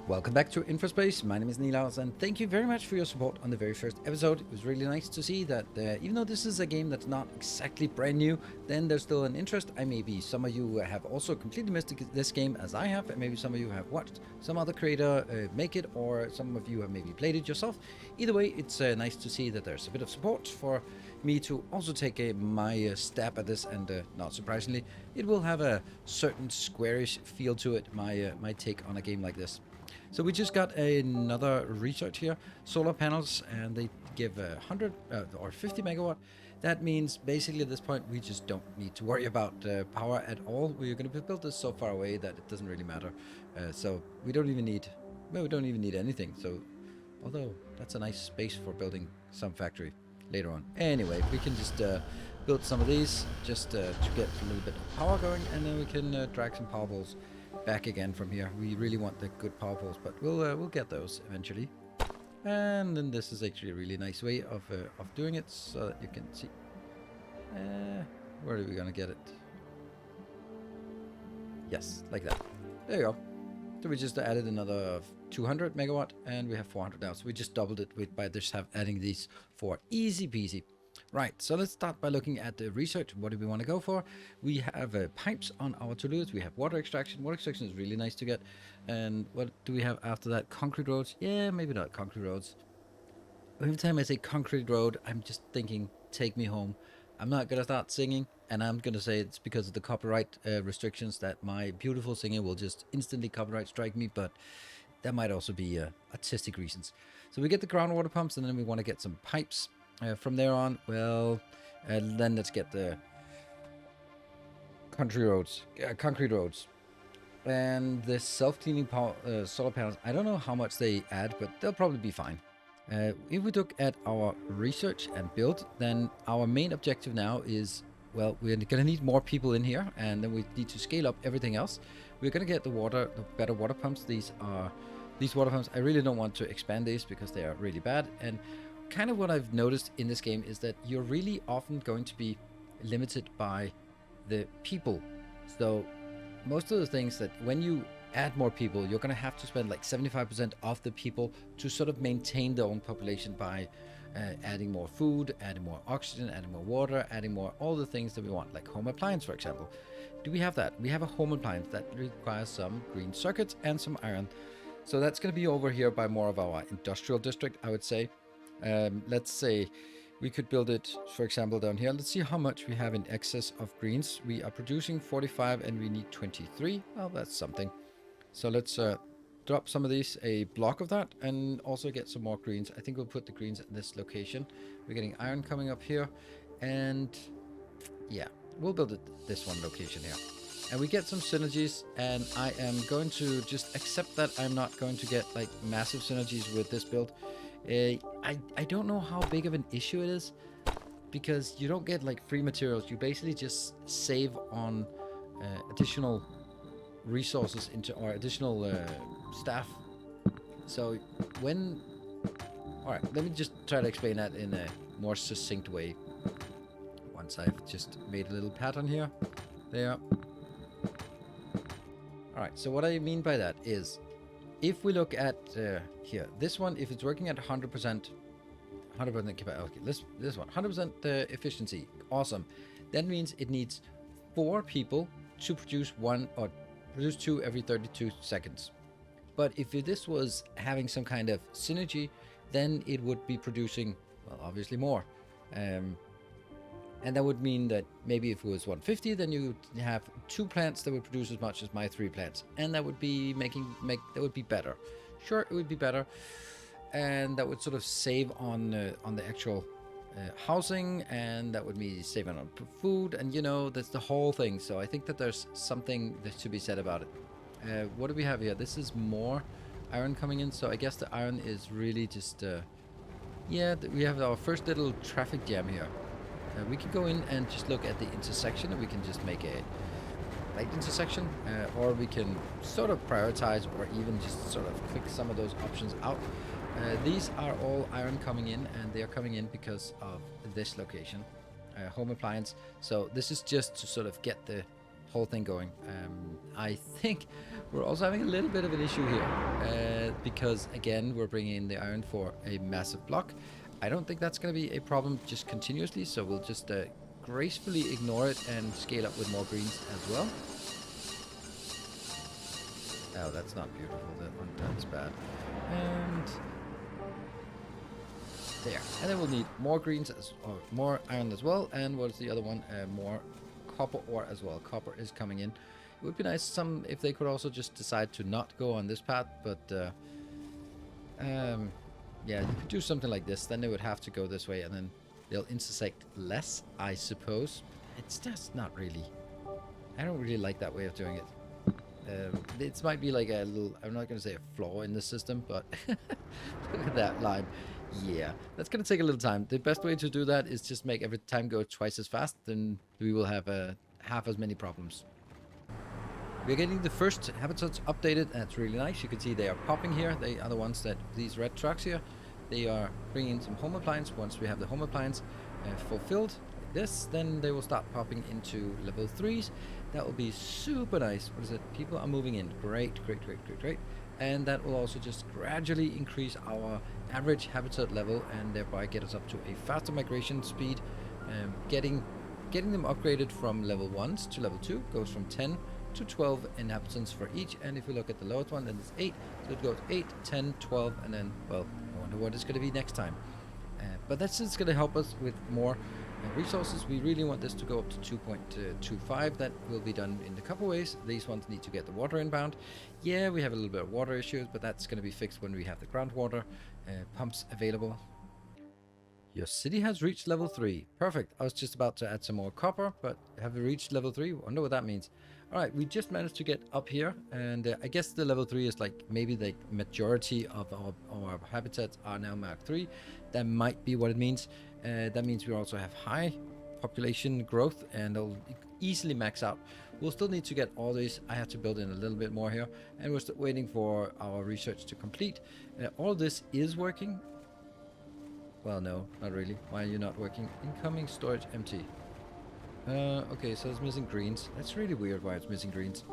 Welcome back to Infraspace. My name is Nilaus, and thank you very much for your support on the very first episode. It was really nice to see that even though this is a game that's not exactly brand new, then there's still an interest. Maybe some of you have also completely missed this game as I have, and maybe some of you have watched some other creator make it, or some of you have maybe played it yourself. Either way, it's nice to see that there's a bit of support for me to also take my stab at this, and not surprisingly, it will have a certain squarish feel to it, my take on a game like this. So we just got another research here, solar panels, and they give 100 or 50 megawatt. That means basically at this point we just don't need to worry about power at all. We're going to build this so far away that it doesn't really matter. So we don't even need, well, we don't even need anything. So although that's a nice space for building some factory later on. Anyway, we can just build some of these just to get a little bit of power going, and then we can drag some power poles back again from here. We really want the good power poles, but we'll get those eventually. And then this is actually a really nice way of doing it, so that you can see. Where are we gonna get it? Yes, like that. There you go. So we just added another 200 megawatt, and we have 400 now. So we just doubled it by just adding these 4. Easy peasy. Right, so let's start by looking at the research. What do we want to go for? We have pipes on our to-do list. We have water extraction. Water extraction is really nice to get. And what do we have after that? Concrete roads? Yeah, maybe not concrete roads. Every time I say concrete road, I'm just thinking, take me home. I'm not going to start singing, and I'm going to say it's because of the copyright restrictions that my beautiful singing will just instantly copyright strike me, but that might also be artistic reasons. So we get the groundwater pumps, and then we want to get some pipes. From there on, well, then let's get the concrete roads, and the self-cleaning solar panels. I don't know how much they add, but they'll probably be fine. If we look at our research and build, then our main objective now is, well, we're going to need more people in here, and then we need to scale up everything else. We're going to get the better water pumps. These water pumps, I really don't want to expand these because they are really bad. And kind of what I've noticed in this game is that you're really often going to be limited by the people. So most of the things that when you add more people, you're going to have to spend like 75% of the people to sort of maintain their own population by adding more food, adding more oxygen, adding more water, adding more all the things that we want, like home appliance, for example. Do we have that? We have a home appliance that requires some green circuits and some iron. So that's going to be over here by more of our industrial district, I would say. Let's say we could build it, for example, down here. Let's see how much we have in excess of greens. We are producing 45 and we need 23. Well, that's something. So let's drop some of these, a block of that, and also get some more greens. I think we'll put the greens at this location. We're getting iron coming up here, and yeah, we'll build it this one location here. And we get some synergies, and I am going to just accept that I'm not going to get like massive synergies with this build. I don't know how big of an issue it is, because you don't get like free materials. You basically just save on additional resources into or additional staff. So when, all right, let me just try to explain that in a more succinct way. Once I've just made a little pattern here, there. All right, so what I mean by that is, if we look at here, this one, if it's working at 100% capacity, okay, this one, 100% efficiency, awesome. That means it needs 4 people to produce 1 or produce 2 every 32 seconds. But if this was having some kind of synergy, then it would be producing, well, obviously more. And that would mean that maybe if it was 150, then you would have 2 plants that would produce as much as my 3 plants, and that would be that would be better. Sure, it would be better, and that would sort of save on the actual housing, and that would be saving on food, and you know, that's the whole thing. So I think that there's something that should be said about it. What do we have here? This is more iron coming in, so I guess the iron is really just yeah, we have our first little traffic jam here. We can go in and just look at the intersection, and we can just make a light intersection, or we can sort of prioritize, or even just sort of click some of those options out. These are all iron coming in, and they are coming in because of this location, home appliance. So this is just to sort of get the whole thing going. I think We're also having a little bit of an issue here because, again, we're bringing in the iron for a massive block. I don't think that's going to be a problem just continuously, so we'll just gracefully ignore it and scale up with more greens as well. Oh, that's not beautiful. That's bad. And there. And then we'll need more greens, or more iron as well. And what's the other one? More copper ore as well. Copper is coming in. It would be nice if they could also just decide to not go on this path, but yeah, you could do something like this. Then they would have to go this way, and then they'll intersect less, I suppose. It's just not really. I don't really like that way of doing it. It might be like a little, I'm not going to say a flaw in the system, but look at that line. Yeah, that's going to take a little time. The best way to do that is just make every time go twice as fast, then we will have half as many problems. We're getting the first habitats updated. That's really nice. You can see they are popping here. They are the ones that, these red trucks here, they are bringing some home appliance. Once we have the home appliance fulfilled like this, then they will start popping into level 3s. That will be super nice. What is it? People are moving in. Great. And that will also just gradually increase our average habitat level and thereby get us up to a faster migration speed. Getting them upgraded from level 1s to level 2 goes from 10 to 12 inhabitants for each, and if we look at the lowest one, then it's 8, so it goes 8, 10, 12, and then, well, I wonder what it's going to be next time. But that's just going to help us with more resources. We really want this to go up to 2.25. That will be done in a couple ways. These ones need to get the water inbound. Yeah, we have a little bit of water issues, but that's going to be fixed when we have the groundwater pumps available. Your city has reached level 3. Perfect. I was just about to add some more copper, but have we reached level 3? Wonder what that means. Alright, we just managed to get up here, and I guess the level 3 is like maybe the majority of our habitats are now Mark 3. That might be what it means. That means we also have high population growth, and they'll easily max out. We'll still need to get all these. I have to build in a little bit more here, and we're still waiting for our research to complete. All this is working. Well, no, not really. Why are you not working? Incoming storage empty. Okay, so it's missing greens. That's really weird why it's missing greens.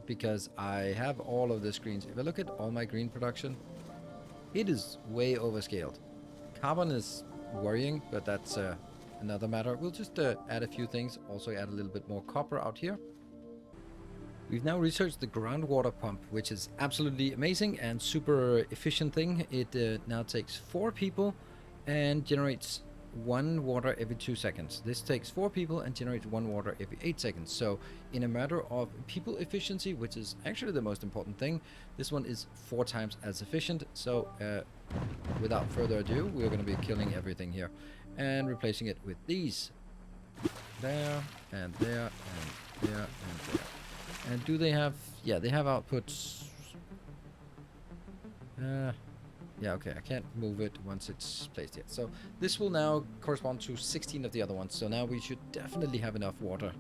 Because I have all of this greens. If I look at all my green production, it is way overscaled. Carbon is worrying, but that's another matter. We'll just add a few things. Also add a little bit more copper out here. We've now researched the groundwater pump, which is absolutely amazing and super efficient thing. It now takes 4 people and generates 1 water every 2 seconds. This takes 4 people and generates 1 water every 8 seconds. So in a matter of people efficiency, which is actually the most important thing, this one is 4 times as efficient. So without further ado, we're going to be killing everything here and replacing it with these. There and there and there and there. And do they have, yeah, they have outputs. Yeah, okay, I can't move it once it's placed yet. So this will now correspond to 16 of the other ones. So now we should definitely have enough water.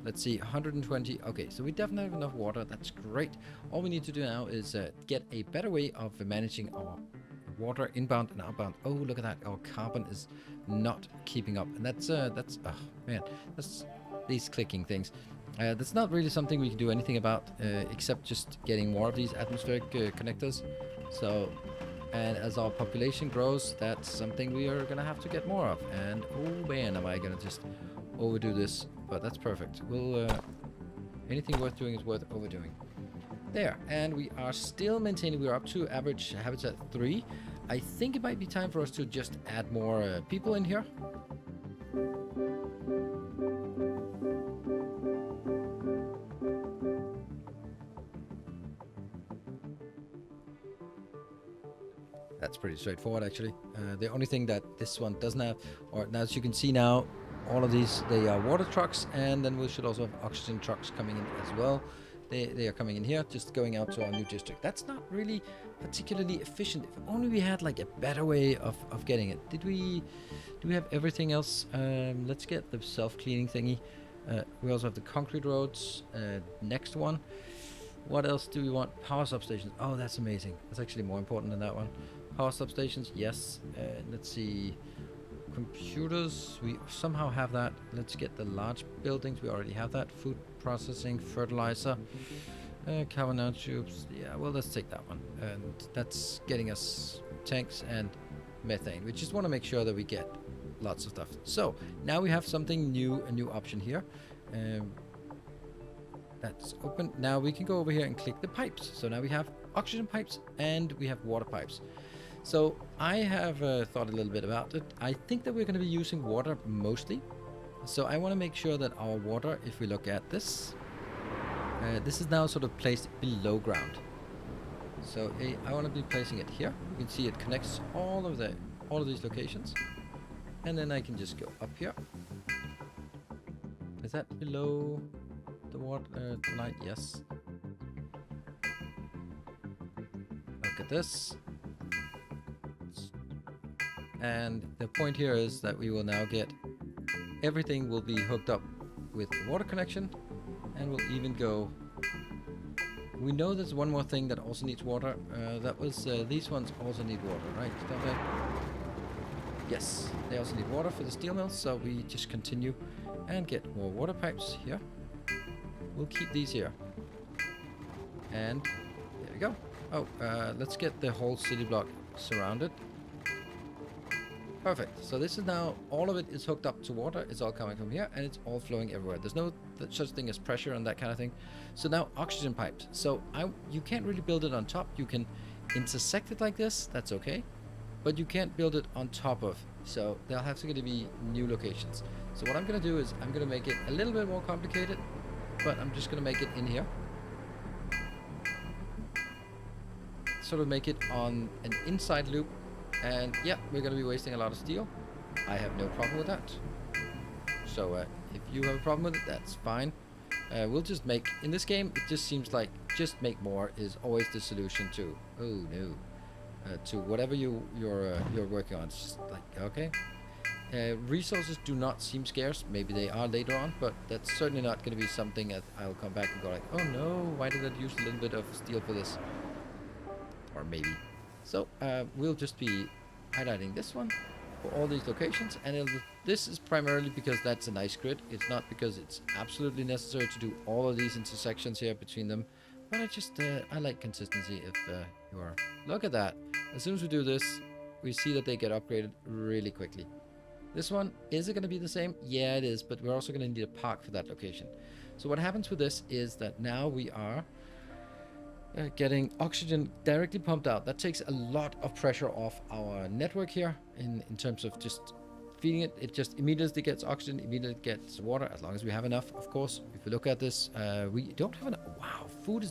Let's see, 120. Okay, so we definitely have enough water. That's great. All we need to do now is get a better way of managing our water inbound and outbound. Oh, look at that. Our carbon is not keeping up. And that's oh man, that's these clicking things. That's not really something we can do anything about except just getting more of these atmospheric connectors. So, and as our population grows, that's something we are going to have to get more of. And oh man, am I going to just overdo this. But that's perfect. We'll, anything worth doing is worth overdoing. There, and we are still maintaining, we are up to average habitat 3. I think it might be time for us to just add more people in here. That's pretty straightforward, actually. The only thing that this one doesn't have, or as you can see now, all of these, they are water trucks, and then we should also have oxygen trucks coming in as well. They are coming in here, just going out to our new district. That's not really particularly efficient. If only we had like a better way of getting it. Do we have everything else? Let's get the self-cleaning thingy. We also have the concrete roads. Next one. What else do we want? Power substations. Oh, that's amazing. That's actually more important than that one. Power substations, yes. Let's see. Computers, we somehow have that. Let's get the large buildings. We already have that. Food processing, fertilizer. Carbon nanotubes. Yeah, well, let's take that one. And that's getting us tanks and methane. We just want to make sure that we get lots of stuff. So now we have something new, a new option here. That's open. Now we can go over here and click the pipes. So now we have oxygen pipes and we have water pipes. So I have thought a little bit about it. I think that we're going to be using water mostly. So I want to make sure that our water, if we look at this, this is now sort of placed below ground. So I want to be placing it here. You can see it connects all of these locations. And then I can just go up here. Is that below the water tonight? Yes. Look at this. And the point here is that we will now get everything will be hooked up with the water connection, and we'll even go. We know there's one more thing that also needs water. That was these ones also need water, right? Don't they? Yes, they also need water for the steel mills, so we just continue and get more water pipes here. We'll keep these here. And there we go. Oh, let's get the whole city block surrounded. Perfect. So this is now, all of it is hooked up to water. It's all coming from here and it's all flowing everywhere. There's no such thing as pressure and that kind of thing. So now oxygen pipes. So you can't really build it on top. You can intersect it like this. That's okay. But you can't build it on top of. So there'll have to be new locations. So what I'm going to do is I'm going to make it a little bit more complicated, but I'm just going to make it in here. Sort of make it on an inside loop. And yeah, we're going to be wasting a lot of steel. I have no problem with that. So if you have a problem with it, that's fine. We'll just make, in this game, it just seems like just make more is always the solution to, oh no, to whatever you're working on. It's just like, okay. Resources do not seem scarce. Maybe they are later on, but that's certainly not going to be something that I'll come back and go like, oh no, why did I use a little bit of steel for this? Or maybe. So we'll just be highlighting this one for all these locations, and this is primarily because that's a nice grid. It's not because it's absolutely necessary to do all of these intersections here between them, but I like consistency. If you are, look at that. As soon as we do this, we see that they get upgraded really quickly. This one, is it going to be the same? Yeah, it is, but we're also going to need a park for that location. So what happens with this is that now we are getting oxygen directly pumped out. That takes a lot of pressure off our network here in terms of just feeding it. It just immediately gets oxygen, immediately gets water, as long as we have enough, of course. If you look at this, we don't have enough. Wow, food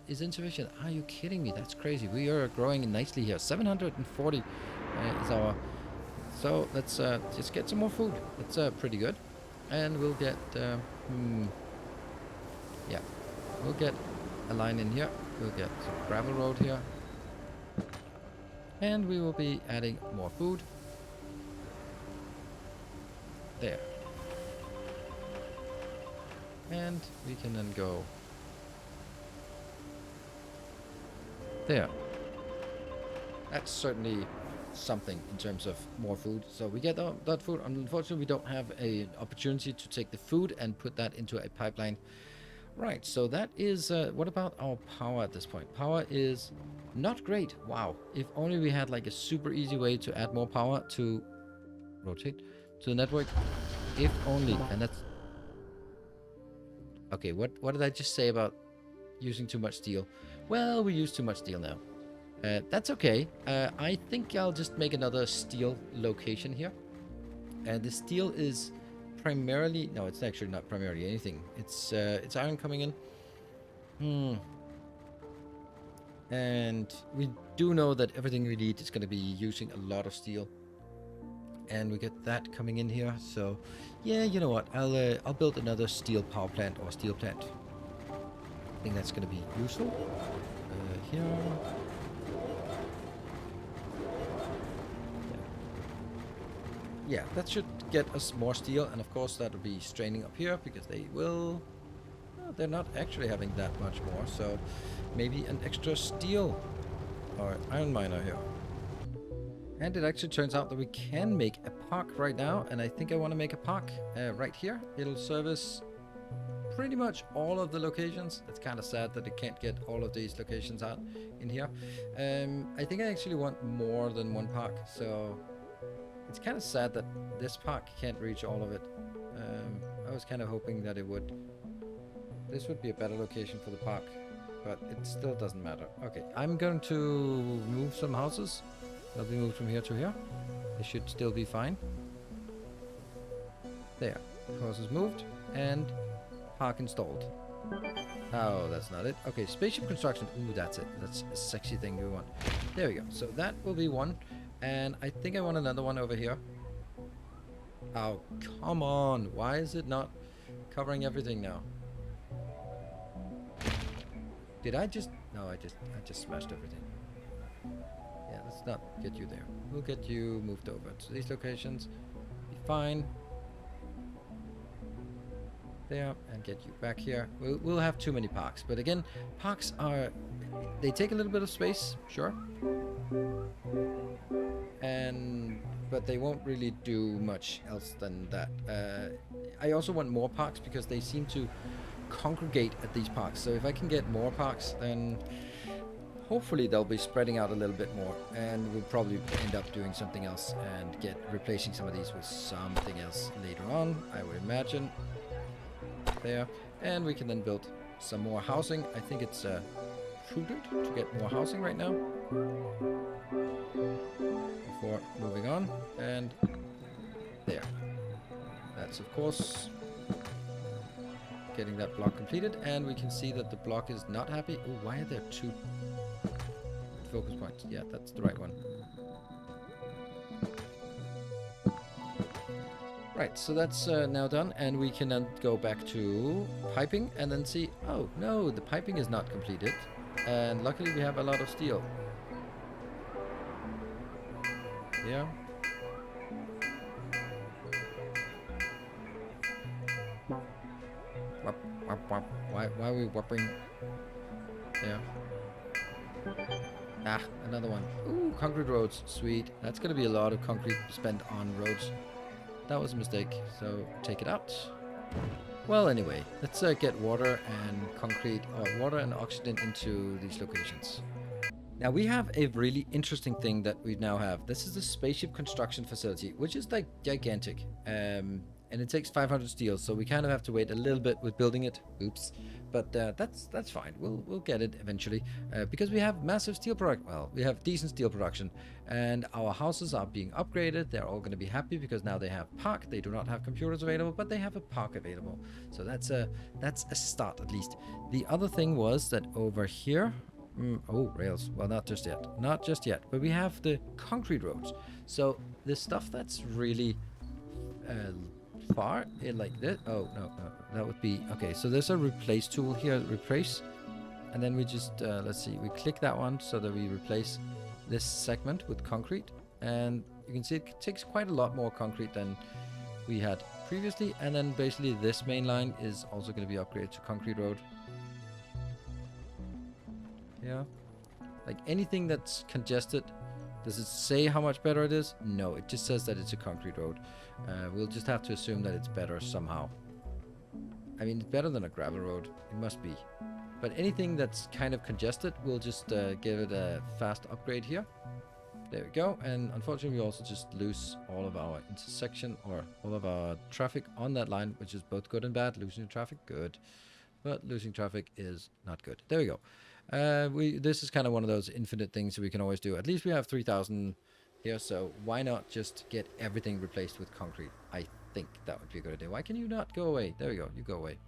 is insufficient. Are you kidding me? That's crazy. We are growing nicely here. 740 is our. So let's just get some more food. That's pretty good. And we'll get, yeah, we'll get a line in here. We'll get some gravel road here. And we will be adding more food. There. And we can then go there. That's certainly something in terms of more food. So we get that food. Unfortunately, we don't have an opportunity to take the food and put that into a pipeline. Right, so that is, what about our power at this point? Power is not great. Wow, if only we had like a super easy way to add more power to rotate to the network. If only, and that's... Okay, what did I just say about using too much steel? Well, we use too much steel now. That's okay. I think I'll just make another steel location here. And the steel is primarily... No, it's actually not primarily anything. It's iron coming in. And we do know that everything we need is going to be using a lot of steel. And we get that coming in here. So, yeah, you know what? I'll build another steel power plant or steel plant. I think that's going to be useful. Here... Yeah, that should get us more steel, and of course that'll be straining up here because they will... Well, they're not actually having that much more, so maybe an extra steel or iron miner here. And it actually turns out that we can make a park right now, and I think I want to make a park right here. It'll service pretty much all of the locations. It's kind of sad that it can't get all of these locations out in here. I think I actually want more than one park, so it's kind of sad that this park can't reach all of it. I was kind of hoping that it would. This would be a better location for the park, but it still doesn't matter. Okay, I'm going to move some houses. They'll be moved from here to here. They should still be fine. There, house is moved and park installed. Oh, that's not it. Okay, spaceship construction. Ooh, that's it. That's a sexy thing we want. There we go. So that will be one. And I think I want another one over here. Oh, come on. Why is it not covering everything now? Did I just... No, I just smashed everything. Yeah, let's not get you there. We'll get you moved over to these locations. Be fine. There, and get you back here. We'll have too many parks, but again, parks are... They take a little bit of space, sure. But they won't really do much else than that. I also want more parks because they seem to congregate at these parks. So if I can get more parks, then hopefully they'll be spreading out a little bit more, and we'll probably end up doing something else and replacing some of these with something else later on, I would imagine. There, and we can then build some more housing. I think it's prudent to get more housing right now before moving on. And there, that's of course getting that block completed, and we can see that the block is not happy. Oh, why are there two focus points? Yeah, that's the right one. Right, so that's now done, and we can then go back to piping and then see, oh no, the piping is not completed, and luckily we have a lot of steel. Yeah. Whop, whop, whop. Why are we whopping? Yeah. Ah, another one. Ooh, concrete roads, sweet. That's gonna be a lot of concrete spent on roads. That was a mistake, so take it out. Well, anyway, let's get water and concrete, or water and oxygen into these locations. Now we have a really interesting thing that we now have. This is the Spaceship Construction facility, which is like gigantic. And it takes 500 steel, so we kind of have to wait a little bit with building it. Oops. But that's fine. We'll get it eventually because we have massive steel product. Well, we have decent steel production, and our houses are being upgraded. They're all going to be happy because now they have park. They do not have computers available, but they have a park available. So that's a start at least. The other thing was that over here. Oh, rails. Well, not just yet. Not just yet. But we have the concrete roads. So the stuff that's really far in like this. Oh no, that would be okay. So there's a replace tool here, replace, and then we just let's see, we click that one so that we replace this segment with concrete, and you can see it takes quite a lot more concrete than we had previously. And then basically this main line is also going to be upgraded to concrete road. Yeah, like anything that's congested. Does it say how much better it is? No, it just says that it's a concrete road. We'll just have to assume that it's better somehow. I mean, it's better than a gravel road. It must be. But anything that's kind of congested, we'll just give it a fast upgrade here. There we go. And unfortunately, we also just lose all of our intersection or all of our traffic on that line, which is both good and bad. Losing traffic, good. But losing traffic is not good. There we go. This is kind of one of those infinite things that we can always do. At least we have 3,000 here, so why not just get everything replaced with concrete? I think that would be a good idea. Why can you not go away? There we go, you go away.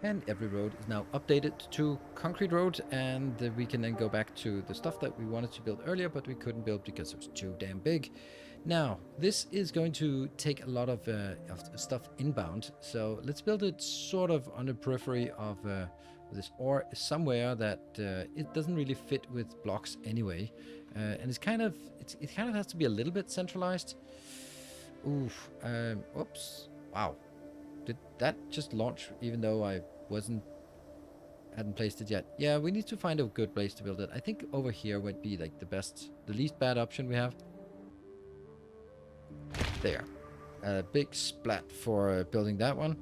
And every road is now updated to concrete road, and we can then go back to the stuff that we wanted to build earlier, but we couldn't build because it was too damn big. Now, this is going to take a lot of stuff inbound, so let's build it sort of on the periphery of this, or somewhere that it doesn't really fit with blocks anyway, and it kind of has to be a little bit centralized. Oof. Oops. Wow. Did that just launch even though I hadn't placed it yet? Yeah, we need to find a good place to build it. I think over here would be like the least bad option we have. There. A big splat for building that one.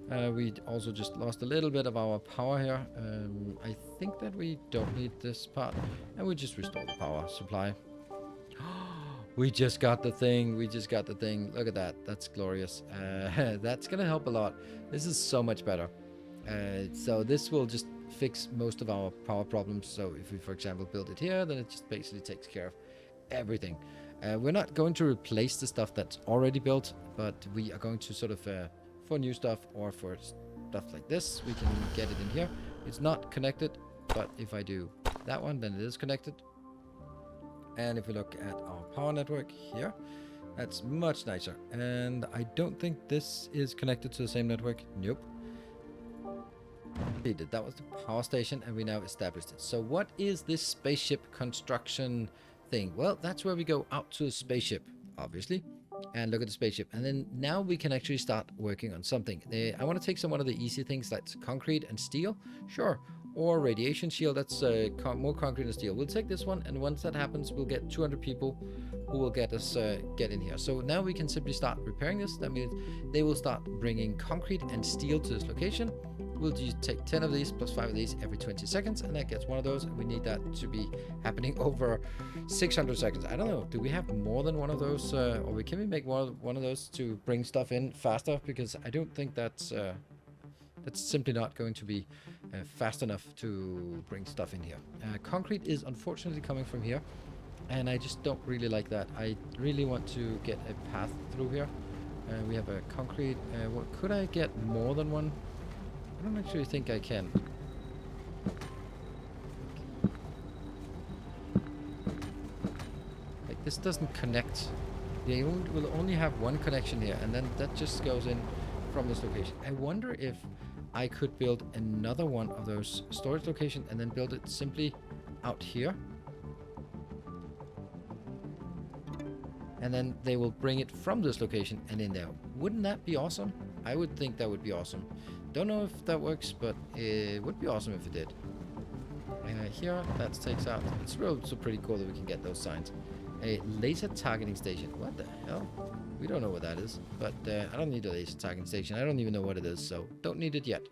We also just lost a little bit of our power here. I think that we don't need this part, and we just restore the power supply. We just got the thing. We just got the thing. Look at that. That's glorious. That's gonna help a lot. This is so much better. So this will just fix most of our power problems. So if we, for example, build it here, then it just basically takes care of everything. We're not going to replace the stuff that's already built, but we are going to sort of, for new stuff or for stuff like this, we can get it in here. It's not connected, but if I do that one, then it is connected. And if we look at our power network here, that's much nicer. And I don't think this is connected to the same network. Nope. That was the power station, and we now established it. So what is this spaceship construction thing? Well, that's where we go out to the spaceship, obviously, and look at the spaceship. And then now we can actually start working on something. I want to take one of the easy things, like concrete and steel. Sure. Or radiation shield. That's more concrete and steel. We'll take this one, and once that happens, we'll get 200 people who will get us get in here. So now we can simply start repairing this. That means they will start bringing concrete and steel to this location. We'll just take 10 of these plus 5 of these every 20 seconds, and that gets one of those, and we need that to be happening over 600 seconds. I don't know, do we have more than one of those, or can we make one of those to bring stuff in faster? Because I don't think that's simply not going to be fast enough to bring stuff in here. Concrete is unfortunately coming from here, and I just don't really like that. I really want to get a path through here. We have a concrete. What could I get more than one? I don't actually think I can. Like, this doesn't connect. They will only have one connection here, and then that just goes in from this location. I wonder if I could build another one of those storage locations and then build it simply out here. And then they will bring it from this location and in there. Wouldn't that be awesome? I would think that would be awesome. Don't know if that works, but it would be awesome if it did. Here, that takes out. It's so pretty cool that we can get those signs. A laser targeting station. What the hell? We don't know what that is, but I don't need a laser targeting station. I don't even know what it is, so don't need it yet.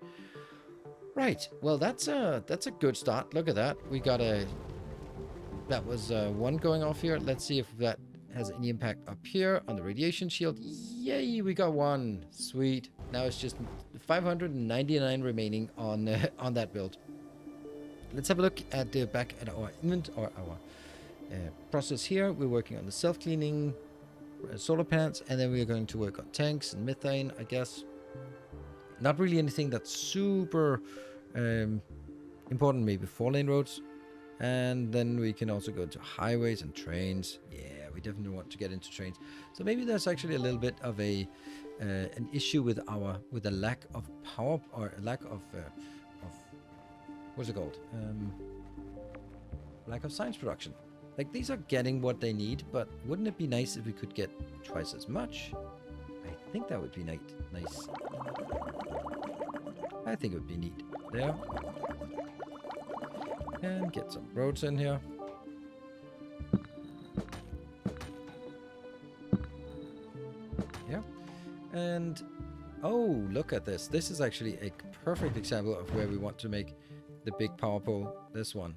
Right. Well, that's a good start. Look at that. We got that was one going off here. Let's see if that has any impact up here on the radiation shield. Yay, we got one. Sweet. Now it's just 599 remaining on that build. Let's have a look at back at our inventory, our process here. We're working on the self-cleaning solar panels, and then we're going to work on tanks and methane, I guess. Not really anything that's super important, maybe 4-lane roads. And then we can also go to highways and trains. Yeah, we definitely want to get into trains. So maybe there's actually a little bit of an issue with the lack of power, or a lack of what's it called? Lack of science production. Like, these are getting what they need, but wouldn't it be nice if we could get twice as much? I think that would be nice. I think it would be neat. There. And get some roads in here. Yeah. And, oh, look at this. This is actually a perfect example of where we want to make the big power pole. This one.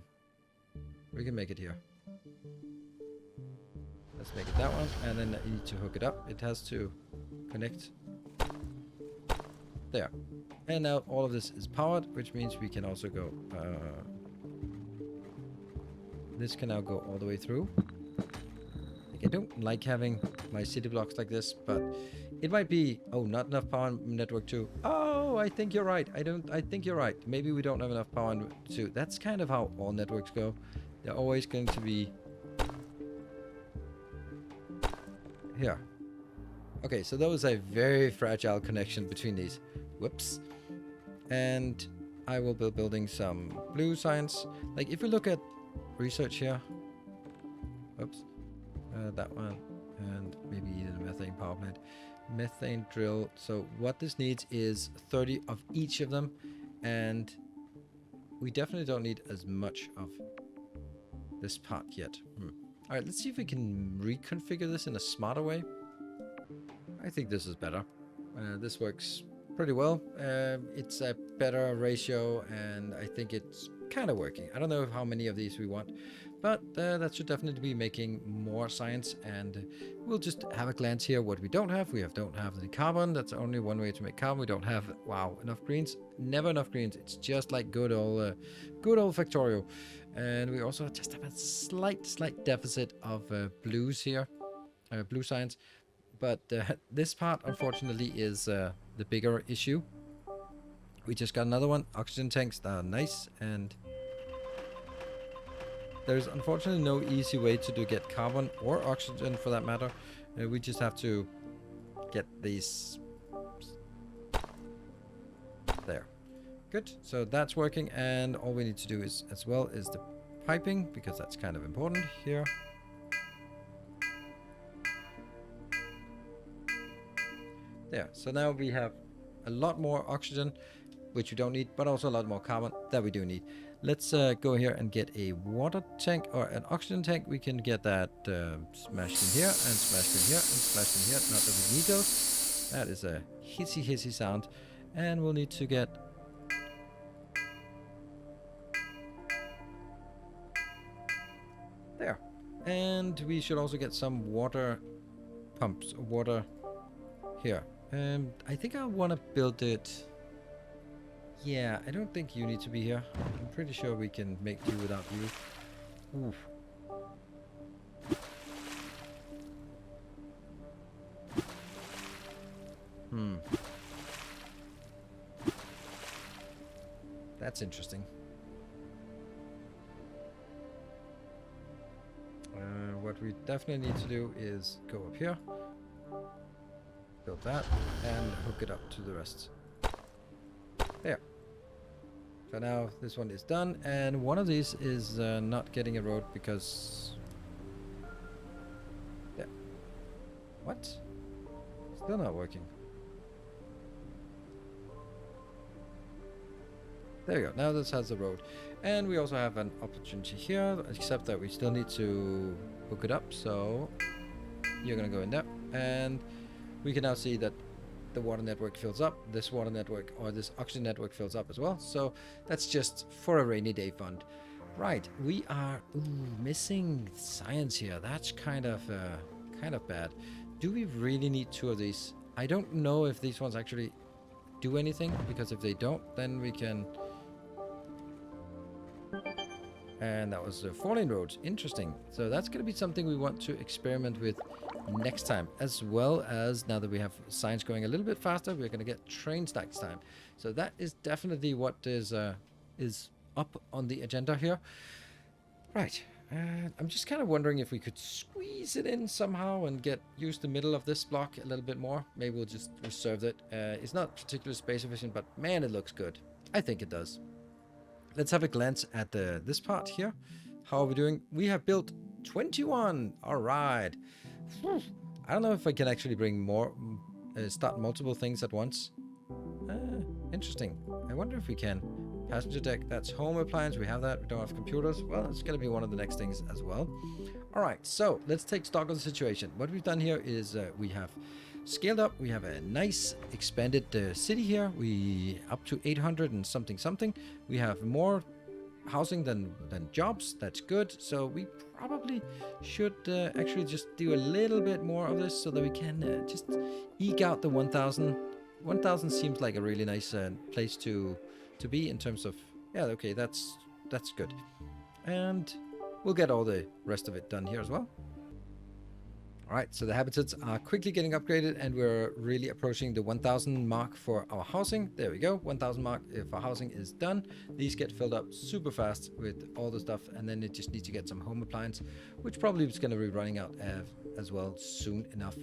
We can make it here. Let's make it that one, and then I need to hook it up. It has to connect. There. And now all of this is powered, which means we can also go... this can now go all the way through. Like, I don't like having my city blocks like this, but it might be... Oh, not enough power on network 2. Oh, I think you're right. I think you're right. Maybe we don't have enough power on 2. That's kind of how all networks go. They're always going to be... Here. Okay, so that was a very fragile connection between these. Whoops. And I will be building some blue science. Like, if we look at research here. Oops. That one. And maybe even a methane power plant. Methane drill. So what this needs is 30 of each of them. And we definitely don't need as much of this part yet. Alright, let's see if we can reconfigure this in a smarter way. I think this is better. This works pretty well. It's a better ratio, and I think it's kind of working. I don't know how many of these we want, but that should definitely be making more science. And we'll just have a glance here what we don't have. We don't have the carbon. That's only one way to make carbon. We don't have, wow, enough greens. Never enough greens. It's just like good old Factorio. And we also just have a slight deficit of blues here, blue science. But this part, unfortunately, is the bigger issue. We just got another one. Oxygen tanks, that are nice. And there's unfortunately no easy way to get carbon or oxygen for that matter. We just have to get these there. Good. So that's working. And all we need to do is as well is the piping, because that's kind of important here. There, so now we have a lot more oxygen, which we don't need, but also a lot more carbon that we do need. Let's go here and get a water tank or an oxygen tank. We can get that smashed in here and smashed in here and smashed in here. Not that we need those. That is a hissy sound. And we'll need to get... there. And we should also get some water pumps, water here. I think I want to build it... yeah, I don't think you need to be here. I'm pretty sure we can make do without you. Oof. That's interesting. What we definitely need to do is go up here. Build that and hook it up to the rest. There. So now this one is done, and one of these is not getting a road because... yeah. What? Still not working. There we go. Now this has a road. And we also have an opportunity here, except that we still need to hook it up. So you're going to go in there, and we can now see that the water network fills up, this water network or this oxygen network fills up as well. So that's just for a rainy day fund. Right, we are missing science here. That's kind of bad. Do we really need two of these? I don't know if these ones actually do anything, because if they don't, then we can... and that was the 4-lane roads. Interesting. So that's going to be something we want to experiment with next time, as well as now that we have science going a little bit faster, we're going to get trains next time. So that is definitely what is up on the agenda here. Right. I'm just kind of wondering if we could squeeze it in somehow and use the middle of this block a little bit more. Maybe we'll just reserve it. It's not particularly space efficient, but man, it looks good. I think it does. Let's have a glance at this part here. How are we doing? We have built 21. All right. I don't know if I can actually bring more, start multiple things at once. Interesting. I wonder if we can. Passenger deck, that's home appliance. We have that. We don't have computers. Well, it's going to be one of the next things as well. All right. So let's take stock of the situation. What we've done here is we have scaled up. We have a nice expanded city here. We up to 800 and something. We have more housing than jobs. That's good. So we probably should actually just do a little bit more of this so that we can just eke out the 1,000. 1,000 seems like a really nice place to be in terms of, yeah, okay, that's good. And we'll get all the rest of it done here as well. All right, so the habitats are quickly getting upgraded, and we're really approaching the 1,000 mark for our housing. There we go, 1,000 mark. If our housing is done, these get filled up super fast with all the stuff, and then it just needs to get some home appliance, which probably is going to be running out as well soon enough.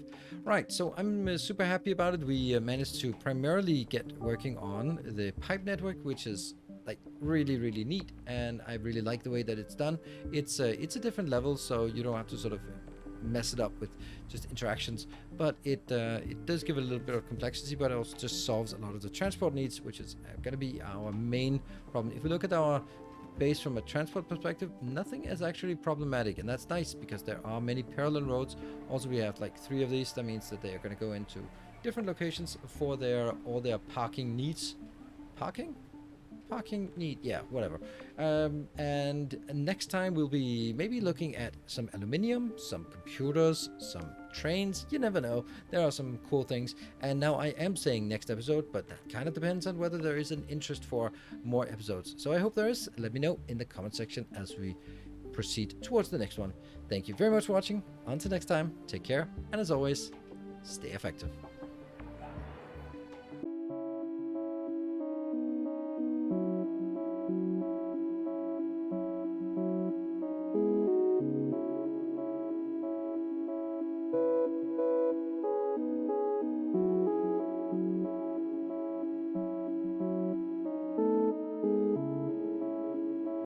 Right, so I'm super happy about it. We managed to primarily get working on the pipe network, which is like really neat, and I really like the way that it's done. It's a different level, so you don't have to sort of mess it up with just interactions, but it does give it a little bit of complexity, but it also just solves a lot of the transport needs, which is going to be our main problem. If we look at our base from a transport perspective, nothing is actually problematic, and that's nice because there are many parallel roads. Also, we have like 3 of these. That means that they are going to go into different locations for all their parking needs. Parking need, yeah, whatever. And next time we'll be maybe looking at some aluminium, some computers, some trains. You never know. There are some cool things. And now I am saying next episode, but that kind of depends on whether there is an interest for more episodes. So I hope there is. Let me know in the comment section as we proceed towards the next one. Thank you very much for watching. Until next time, take care. And as always, stay effective.